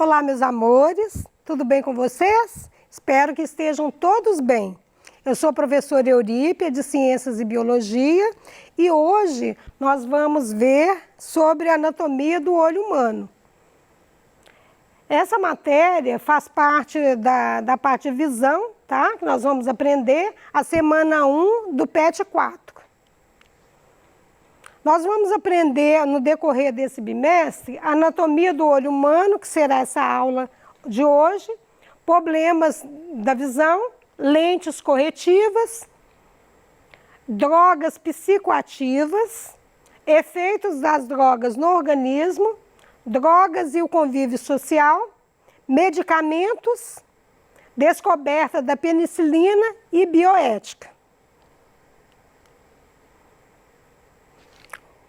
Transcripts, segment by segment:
Olá, meus amores, tudo bem com vocês? Espero que estejam todos bem. Eu sou a professora Eurípia, de Ciências e Biologia, e hoje nós vamos ver sobre a anatomia do olho humano. Essa matéria faz parte da parte de visão, tá? Que nós vamos aprender a semana 1 do PET 4. Nós vamos aprender no decorrer desse bimestre a anatomia do olho humano, que será essa aula de hoje, problemas da visão, lentes corretivas, drogas psicoativas, efeitos das drogas no organismo, drogas e o convívio social, medicamentos, descoberta da penicilina e bioética.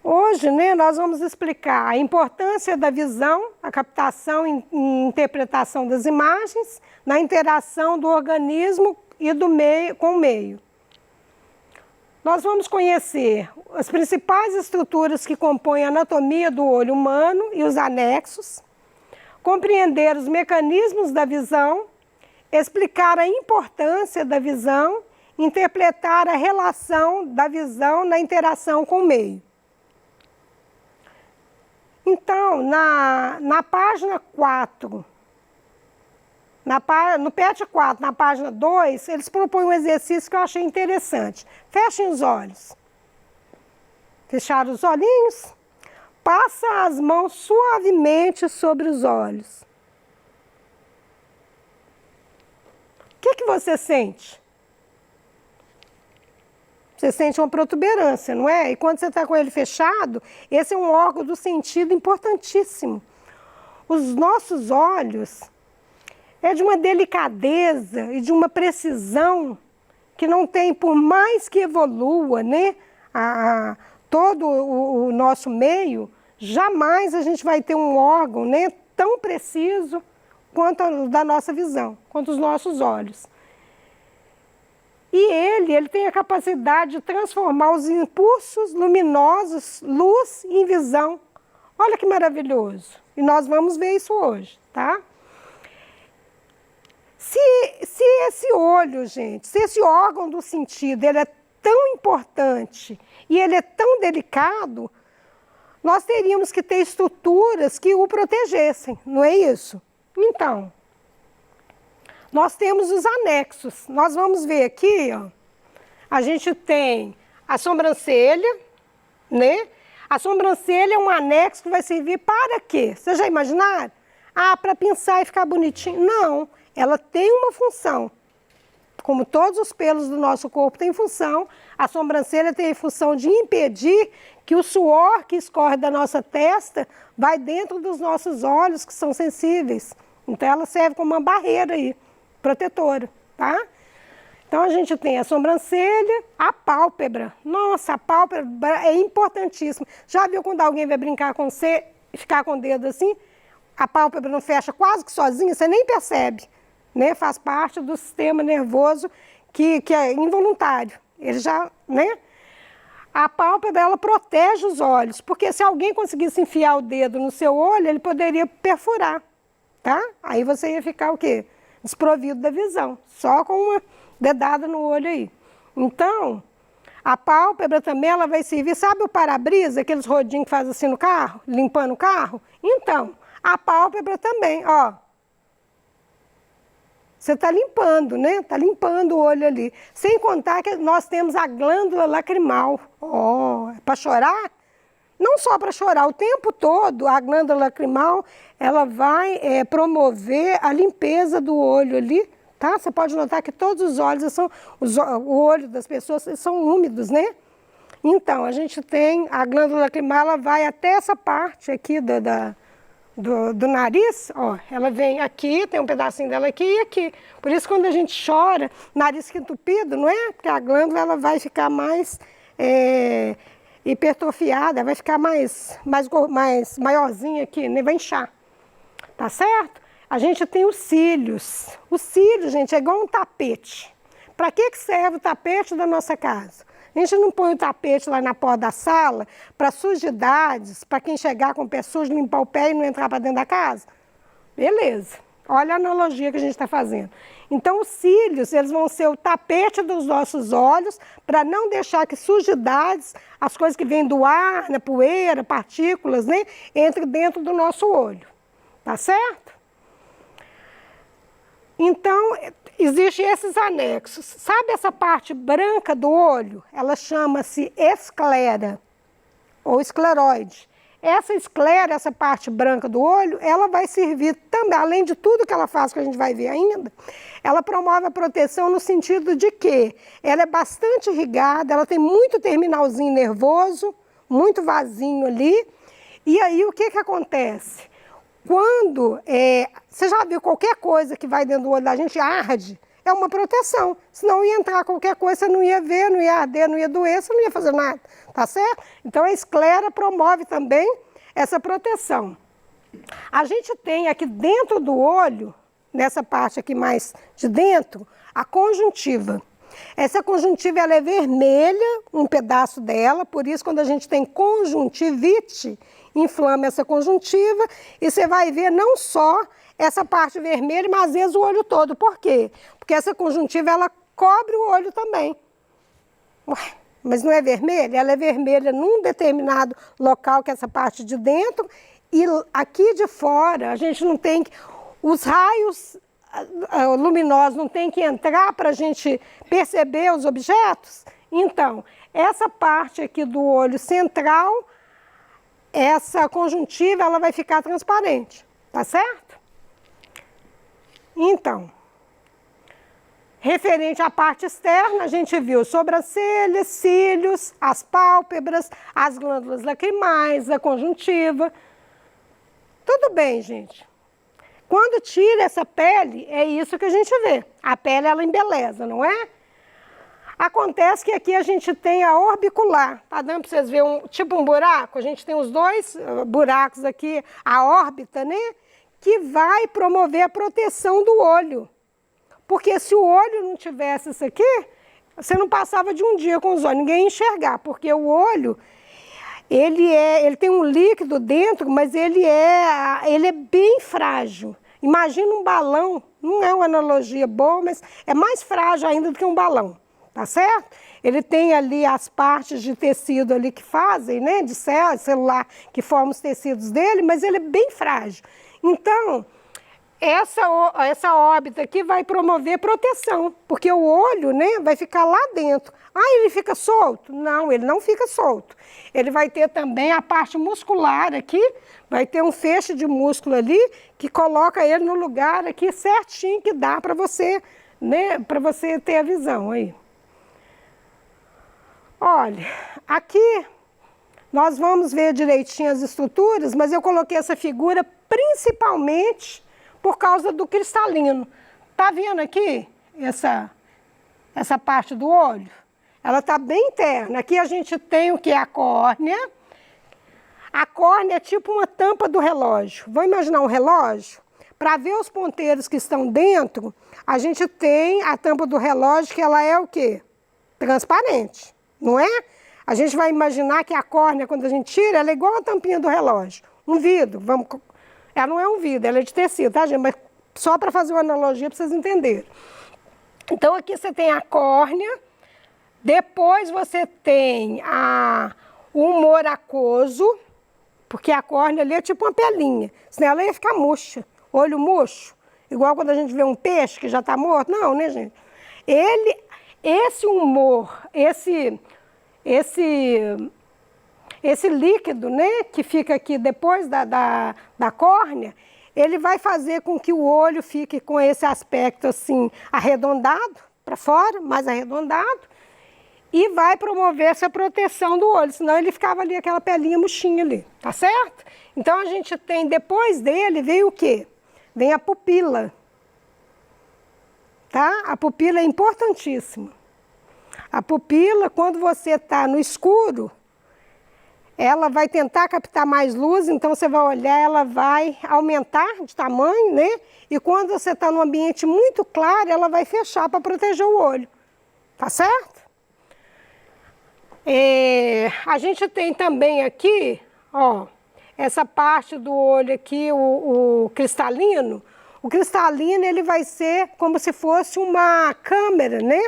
Hoje, nós vamos explicar a importância da visão, a captação e interpretação das imagens, na interação do organismo e do meio com o meio. Nós vamos conhecer as principais estruturas que compõem a anatomia do olho humano e os anexos, compreender os mecanismos da visão, explicar a importância da visão, interpretar a relação da visão na interação com o meio. Então, na página 4, no PET 4, na página 2, eles propõem um exercício que eu achei interessante. Fechem os olhos. Fecharam os olhinhos? Passa as mãos suavemente sobre os olhos. O que você sente? Você sente uma protuberância, não é? E quando você está com ele fechado, esse é um órgão do sentido importantíssimo. Os nossos olhos é de uma delicadeza e de uma precisão que não tem, por mais que evolua, né, todo o nosso meio, jamais a gente vai ter um órgão, né, tão preciso quanto o da nossa visão, quanto os nossos olhos. E ele tem a capacidade de transformar os impulsos luminosos, luz, em visão. Olha que maravilhoso. E nós vamos ver isso hoje, tá? Se esse olho, gente, se esse órgão do sentido, ele é tão importante e ele é tão delicado, nós teríamos que ter estruturas que o protegessem, não é isso? Então, nós temos os anexos. Nós vamos ver aqui, ó, a gente tem a sobrancelha, né? A sobrancelha é um anexo que vai servir para quê? Vocês já imaginaram? Ah, para pinçar e ficar bonitinho. Não, ela tem uma função. Como todos os pelos do nosso corpo têm função, a sobrancelha tem a função de impedir que o suor que escorre da nossa testa vai dentro dos nossos olhos, que são sensíveis. Então ela serve como uma barreira aí, protetora, tá? Então a gente tem a sobrancelha, a pálpebra. Nossa, a pálpebra é importantíssima. Já viu quando alguém vai brincar com você e ficar com o dedo assim? A pálpebra não fecha quase que sozinha, você nem percebe, né? Faz parte do sistema nervoso que é involuntário. Ele já, né? A pálpebra, ela protege os olhos, porque se alguém conseguisse enfiar o dedo no seu olho, ele poderia perfurar, tá? Aí você ia ficar o quê? Desprovido da visão, só com uma dedada no olho aí. Então, a pálpebra também ela vai servir, sabe o para-brisa, aqueles rodinhos que faz assim no carro, limpando o carro? Então, a pálpebra também, ó. Você está limpando, né? Está limpando o olho ali. Sem contar que nós temos a glândula lacrimal. Ó, para chorar? Não só para chorar, o tempo todo a glândula lacrimal, ela vai promover a limpeza do olho ali, tá? Você pode notar que todos os olhos, o olho das pessoas são úmidos, né? Então, a gente tem a glândula lacrimal, ela vai até essa parte aqui do nariz, ó, ela vem aqui, tem um pedacinho dela aqui e aqui. Por isso, quando a gente chora, nariz fica entupido, não é? Porque a glândula, ela vai ficar mais hipertrofiada, vai ficar mais maiorzinha aqui, né? Vai inchar, tá certo? A gente tem os cílios. Os cílios, gente, é igual um tapete. Para que serve o tapete da nossa casa? A gente não põe o tapete lá na porta da sala para sujidades, para quem chegar com o pé sujo, limpar o pé e não entrar para dentro da casa? Beleza. Olha a analogia que a gente está fazendo. Então, os cílios, eles vão ser o tapete dos nossos olhos para não deixar que sujidades, as coisas que vêm do ar, né, poeira, partículas, né, entrem dentro do nosso olho. Tá certo? Então, existem esses anexos. Sabe essa parte branca do olho? Ela chama-se esclera ou escleróide. Essa esclera, essa parte branca do olho, ela vai servir também, além de tudo que ela faz, que a gente vai ver ainda, ela promove a proteção no sentido de que ela é bastante irrigada, ela tem muito terminalzinho nervoso, muito vasinho ali, e aí o que acontece? Quando, você já viu qualquer coisa que vai dentro do olho da gente arde, é uma proteção, senão ia entrar qualquer coisa, você não ia ver, não ia arder, não ia doer, você não ia fazer nada, tá certo? Então a esclera promove também essa proteção. A gente tem aqui dentro do olho, nessa parte aqui mais de dentro, a conjuntiva. Essa conjuntiva ela é vermelha, um pedaço dela, por isso quando a gente tem conjuntivite, inflama essa conjuntiva e você vai ver não só essa parte vermelha, mas às vezes o olho todo. Por quê? Porque essa conjuntiva ela cobre o olho também. Ué, mas não é vermelha? Ela é vermelha num determinado local, que é essa parte de dentro, e aqui de fora a gente não tem que... Os raios luminosos não tem que entrar para a gente perceber os objetos. Então, essa parte aqui do olho central, essa conjuntiva, ela vai ficar transparente, tá certo? Então, referente à parte externa, a gente viu sobrancelhas, cílios, as pálpebras, as glândulas lacrimais, a conjuntiva. Tudo bem, gente. Quando tira essa pele, é isso que a gente vê. A pele, ela embeleza, não é? Acontece que aqui a gente tem a orbicular. Tá dando para vocês verem tipo um buraco? A gente tem os dois buracos aqui, a órbita, né? Que vai promover a proteção do olho. Porque se o olho não tivesse isso aqui, você não passava de um dia com os olhos, ninguém ia enxergar. Porque o olho, ele tem um líquido dentro, mas ele é bem frágil. Imagina um balão, não é uma analogia boa, mas é mais frágil ainda do que um balão. Tá certo? Ele tem ali as partes de tecido ali que fazem, né, de celular, que formam os tecidos dele, mas ele é bem frágil. Então, essa órbita aqui vai promover proteção, porque o olho, né, vai ficar lá dentro. Ah, ele fica solto? Não, ele não fica solto. Ele vai ter também a parte muscular aqui, vai ter um feixe de músculo ali, que coloca ele no lugar aqui certinho, que dá para você, né, para você ter a visão aí. Olha, aqui nós vamos ver direitinho as estruturas, mas eu coloquei essa figura principalmente por causa do cristalino. Tá vendo aqui essa parte do olho? Ela está bem interna. Aqui a gente tem o que é a córnea. A córnea é tipo uma tampa do relógio. Vamos imaginar um relógio? Para ver os ponteiros que estão dentro, a gente tem a tampa do relógio, que ela é o quê? Transparente. Não é? A gente vai imaginar que a córnea, quando a gente tira, ela é igual a tampinha do relógio. Um vidro, ela não é um vidro, ela é de tecido, tá, gente? Mas só para fazer uma analogia para vocês entenderem. Então, aqui você tem a córnea, depois você tem o humor aquoso, porque a córnea ali é tipo uma pelinha, senão ela ia ficar murcha, olho murcho, igual quando a gente vê um peixe que já está morto. Não, né, gente? Esse humor, esse líquido, né, que fica aqui depois da córnea, ele vai fazer com que o olho fique com esse aspecto assim arredondado para fora, mais arredondado, e vai promover essa proteção do olho, senão ele ficava ali aquela pelinha murchinha ali, tá certo? Então a gente tem, depois dele, veio o quê? Vem a pupila. Tá? A pupila é importantíssima. A pupila, quando você está no escuro, ela vai tentar captar mais luz, então você vai olhar, ela vai aumentar de tamanho, né? E quando você está num ambiente muito claro, ela vai fechar para proteger o olho. Tá certo? A gente tem também aqui, ó, essa parte do olho aqui, o cristalino ele vai ser como se fosse uma câmera, né?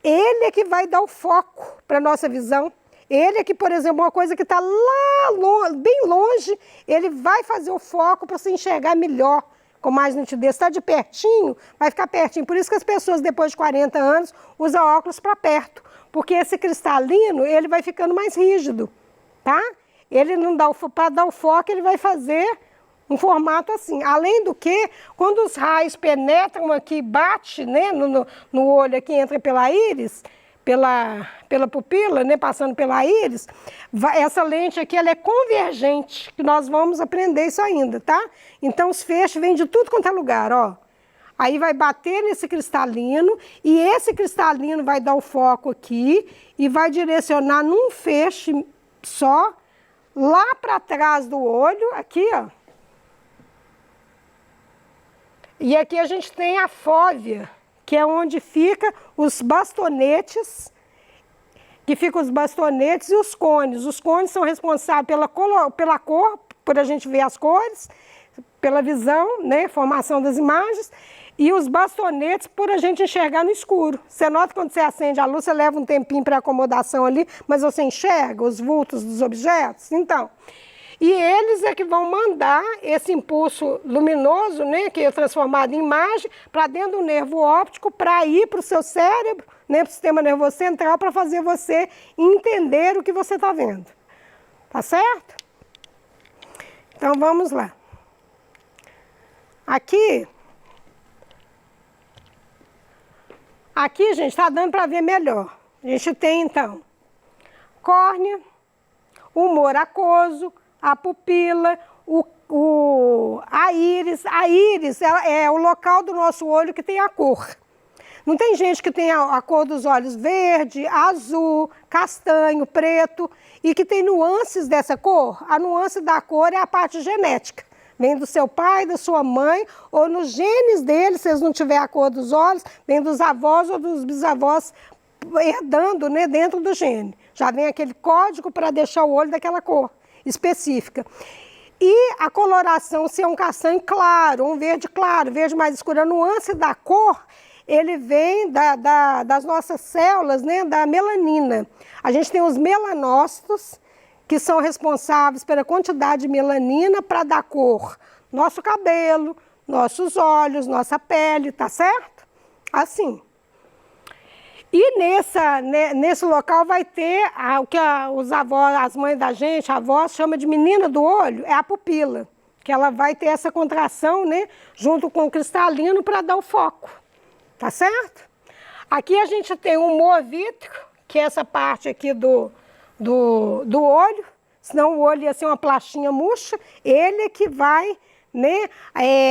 Ele é que vai dar o foco para a nossa visão. Ele é que, por exemplo, uma coisa que está lá longe, bem longe, ele vai fazer o foco para você enxergar melhor, com mais nitidez. Está de pertinho, vai ficar pertinho. Por isso que as pessoas, depois de 40 anos, usam óculos para perto. Porque esse cristalino, ele vai ficando mais rígido, tá? Ele não dá para dar o foco, ele vai fazer um formato assim. Além do que, quando os raios penetram aqui, bate, né, no olho aqui, entra pela íris, pela pupila, né, passando pela íris, essa lente aqui ela é convergente, que nós vamos aprender isso ainda, tá? Então os feixes vêm de tudo quanto é lugar, ó. Aí vai bater nesse cristalino e esse cristalino vai dar o foco aqui e vai direcionar num feixe só, lá para trás do olho, aqui, ó. E aqui a gente tem a fóvea, que é onde fica os bastonetes, e os cones. Os cones são responsáveis pela cor, por a gente ver as cores, pela visão, né, formação das imagens, e os bastonetes por a gente enxergar no escuro. Você nota que quando você acende a luz, você leva um tempinho para acomodação ali, mas você enxerga os vultos dos objetos? Então, e eles é que vão mandar esse impulso luminoso, né, que é transformado em imagem, para dentro do nervo óptico, para ir para o seu cérebro, né, para o sistema nervoso central, para fazer você entender o que você está vendo. Tá certo? Então, vamos lá. Aqui, gente, está dando para ver melhor. A gente tem, então, córnea, o humor aquoso, a pupila, a íris. A íris é o local do nosso olho que tem a cor. Não tem gente que tem a cor dos olhos verde, azul, castanho, preto, e que tem nuances dessa cor. A nuance da cor é a parte genética. Vem do seu pai, da sua mãe, ou nos genes deles, se eles não tiverem a cor dos olhos, vem dos avós ou dos bisavós herdando, né, dentro do gene. Já vem aquele código para deixar o olho daquela cor específica. E a coloração, se é um castanho claro, um verde claro, verde mais escuro, a nuance da cor, ele vem das nossas células, né, da melanina. A gente tem os melanócitos, que são responsáveis pela quantidade de melanina para dar cor. Nosso cabelo, nossos olhos, nossa pele, tá certo? Assim. E nesse local vai ter o que os avós, as mães da gente, a avó, chama de menina do olho, é a pupila, que ela vai ter essa contração, né, junto com o cristalino para dar o foco, tá certo? Aqui a gente tem o humor vítrico, que é essa parte aqui do olho, senão o olho ia ser uma plastinha murcha, ele é que vai, né,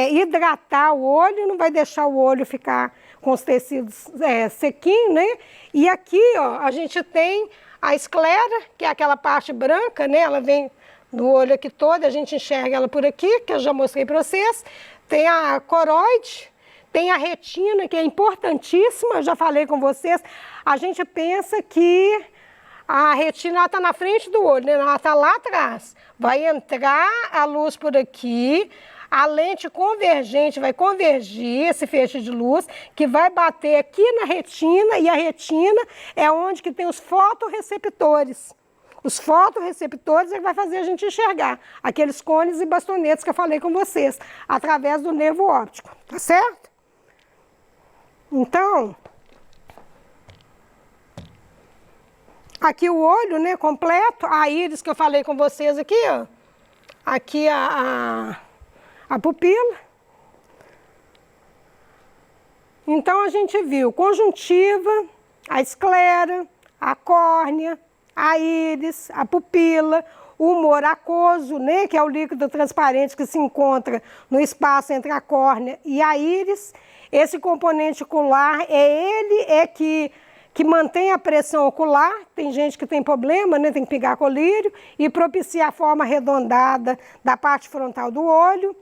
hidratar o olho, não vai deixar o olho ficar com os tecidos sequinhos, né? E aqui, ó, a gente tem a esclera, que é aquela parte branca, né? Ela vem do olho aqui todo, a gente enxerga ela por aqui, que eu já mostrei para vocês. Tem a coroide, tem a retina, que é importantíssima, eu já falei com vocês. A gente pensa que a retina está na frente do olho, né? Ela está lá atrás. Vai entrar a luz por aqui, a lente convergente vai convergir, esse feixe de luz, que vai bater aqui na retina, e a retina é onde que tem os fotorreceptores. Os fotorreceptores é que vai fazer a gente enxergar aqueles cones e bastonetes que eu falei com vocês, através do nervo óptico, tá certo? Então, aqui o olho, né, completo, a íris que eu falei com vocês aqui, ó. Aqui a pupila. Então a gente viu conjuntiva, a esclera, a córnea, a íris, a pupila, o humor aquoso, né, que é o líquido transparente que se encontra no espaço entre a córnea e a íris. Esse componente ocular que mantém a pressão ocular, tem gente que tem problema, né, tem que pegar colírio, e propicia a forma arredondada da parte frontal do olho.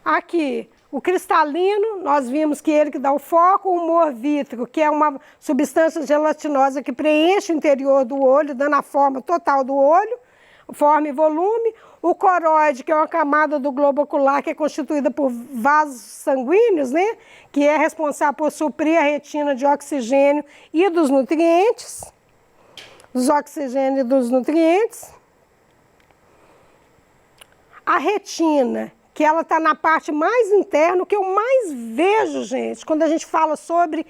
Aqui, O cristalino, nós vimos que ele que dá o foco, o humor vítreo, que é uma substância gelatinosa que preenche o interior do olho, dando a forma total do olho, forma e volume. O coroide, que é uma camada do globo ocular que é constituída por vasos sanguíneos, né? Que é responsável por suprir a retina de oxigênio e dos nutrientes. Dos oxigênios e dos nutrientes. A retina, que ela está na parte mais interna, o que eu mais vejo, gente, quando a gente fala sobre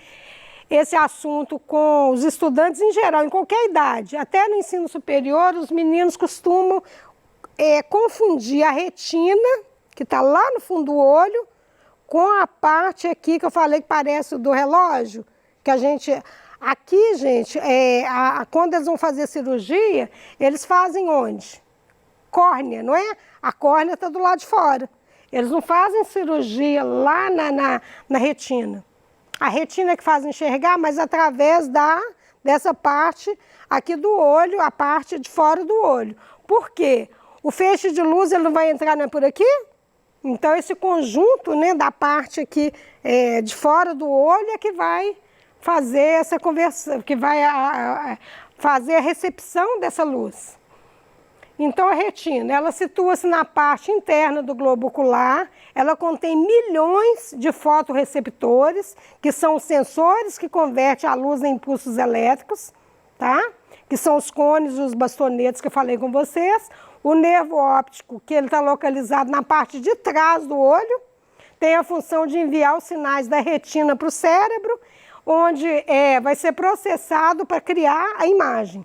esse assunto com os estudantes em geral, em qualquer idade, até no ensino superior, os meninos costumam confundir a retina, que está lá no fundo do olho, com a parte aqui que eu falei que parece do relógio, que a gente... Aqui, gente, quando eles vão fazer cirurgia, eles fazem onde? Córnea, não é? A córnea está do lado de fora. Eles não fazem cirurgia lá na retina. A retina é que faz enxergar, mas através dessa parte aqui do olho, a parte de fora do olho. Por quê? O feixe de luz ele não vai entrar, não é por aqui? Então esse conjunto, né, da parte aqui de fora do olho é que vai fazer essa conversão, que vai fazer a recepção dessa luz. Então a retina, ela situa-se na parte interna do globo ocular, ela contém milhões de fotorreceptores, que são os sensores que convertem a luz em impulsos elétricos, tá? Que são os cones e os bastonetes que eu falei com vocês. O nervo óptico, que ele está localizado na parte de trás do olho, tem a função de enviar os sinais da retina para o cérebro, onde vai ser processado para criar a imagem.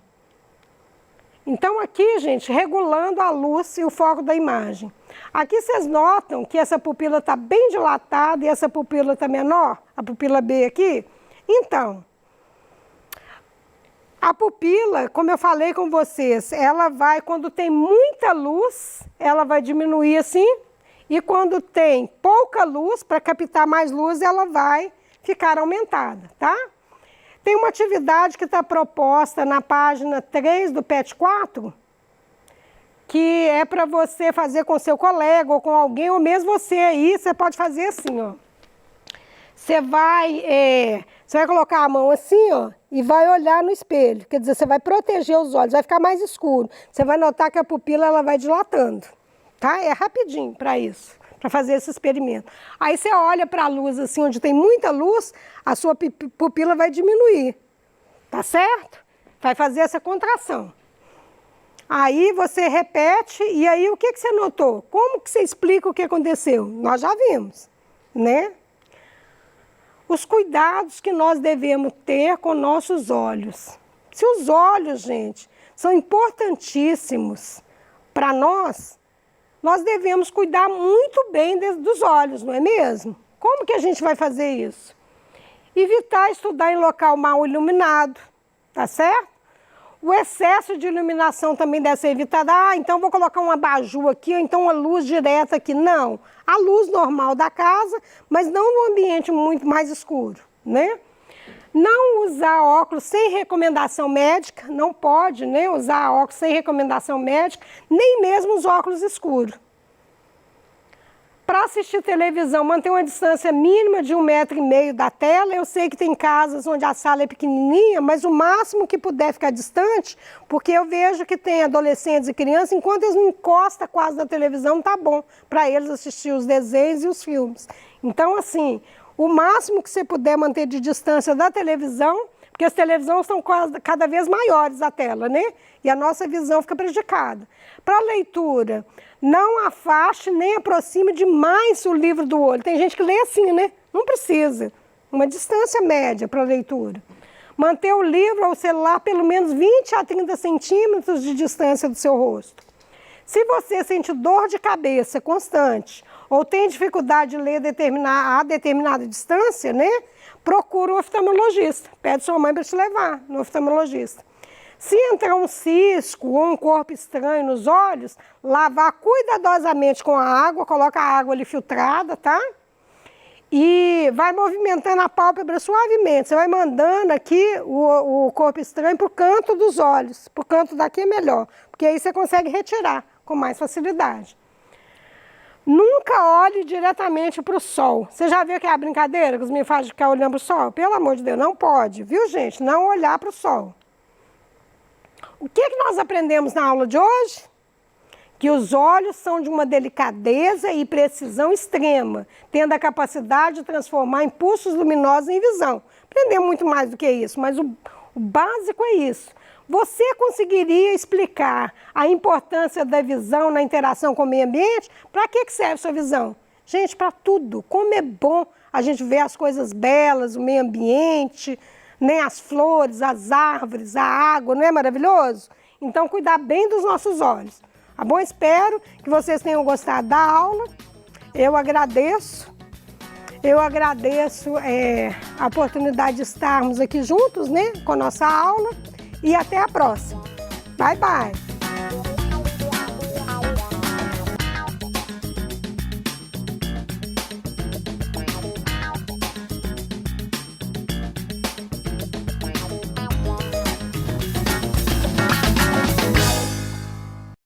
Então aqui, gente, regulando a luz e o foco da imagem. Aqui vocês notam que essa pupila está bem dilatada e essa pupila está menor, a pupila B aqui. Então, a pupila, como eu falei com vocês, ela vai, quando tem muita luz, ela vai diminuir assim, e quando tem pouca luz, para captar mais luz, ela vai ficar aumentada, tá? Tem uma atividade que está proposta na página 3 do PET 4, que é para você fazer com seu colega ou com alguém, ou mesmo você aí, você pode fazer assim, ó. Você vai colocar a mão assim, ó, e vai olhar no espelho. Quer dizer, você vai proteger os olhos, vai ficar mais escuro. Você vai notar que a pupila ela vai dilatando, tá? É rapidinho para isso, para fazer esse experimento. Aí você olha para a luz assim, onde tem muita luz, a sua pupila vai diminuir, tá certo? Vai fazer essa contração. Aí você repete, e aí o que você notou? Como que você explica o que aconteceu? Nós já vimos, né? Os cuidados que nós devemos ter com nossos olhos. Se os olhos, gente, são importantíssimos para nós devemos cuidar muito bem dos olhos, não é mesmo? Como que a gente vai fazer isso? Evitar estudar em local mal iluminado, tá certo? O excesso de iluminação também deve ser evitado. Ah, então vou colocar um abajur aqui, ou então uma luz direta aqui. Não, a luz normal da casa, mas não num ambiente muito mais escuro, né? Não usar óculos sem recomendação médica, não pode, né, usar óculos sem recomendação médica, nem mesmo os óculos escuros. Para assistir televisão, manter uma distância mínima de 1,5 m da tela. Eu sei que tem casas onde a sala é pequenininha, mas o máximo que puder ficar distante, porque eu vejo que tem adolescentes e crianças, enquanto eles não encostam quase na televisão, tá bom para eles assistir os desenhos e os filmes. Então, assim, o máximo que você puder manter de distância da televisão, porque as televisões estão cada vez maiores a tela, né? E a nossa visão fica prejudicada. Para leitura, não afaste nem aproxime demais o livro do olho. Tem gente que lê assim, né? Não precisa. Uma distância média para a leitura. Manter o livro ou o celular pelo menos 20 a 30 centímetros de distância do seu rosto. Se você sente dor de cabeça constante ou tem dificuldade de ler a determinada distância, né? Procura um oftalmologista. Pede sua mãe para te levar no oftalmologista. Se entrar um cisco ou um corpo estranho nos olhos, lavar cuidadosamente com a água, coloca a água ali filtrada, tá? E vai movimentando a pálpebra suavemente. Você vai mandando aqui o corpo estranho para o canto dos olhos. Para o canto daqui é melhor, porque aí você consegue retirar com mais facilidade. Nunca olhe diretamente para o sol. Você já viu que é a brincadeira que os meninos fazem de ficar olhando para o sol? Pelo amor de Deus, não pode, viu, gente? Não olhar para o sol. O que nós aprendemos na aula de hoje? Que os olhos são de uma delicadeza e precisão extrema, tendo a capacidade de transformar impulsos luminosos em visão. Aprendemos muito mais do que isso, mas o básico é isso. Você conseguiria explicar a importância da visão na interação com o meio ambiente? Para que serve a sua visão? Gente, para tudo. Como é bom a gente ver as coisas belas, o meio ambiente, né, as flores, as árvores, a água, não é maravilhoso? Então, cuidar bem dos nossos olhos. Tá bom? Espero que vocês tenham gostado da aula. Eu agradeço a oportunidade de estarmos aqui juntos, né, com a nossa aula. E até a próxima. Bye, bye!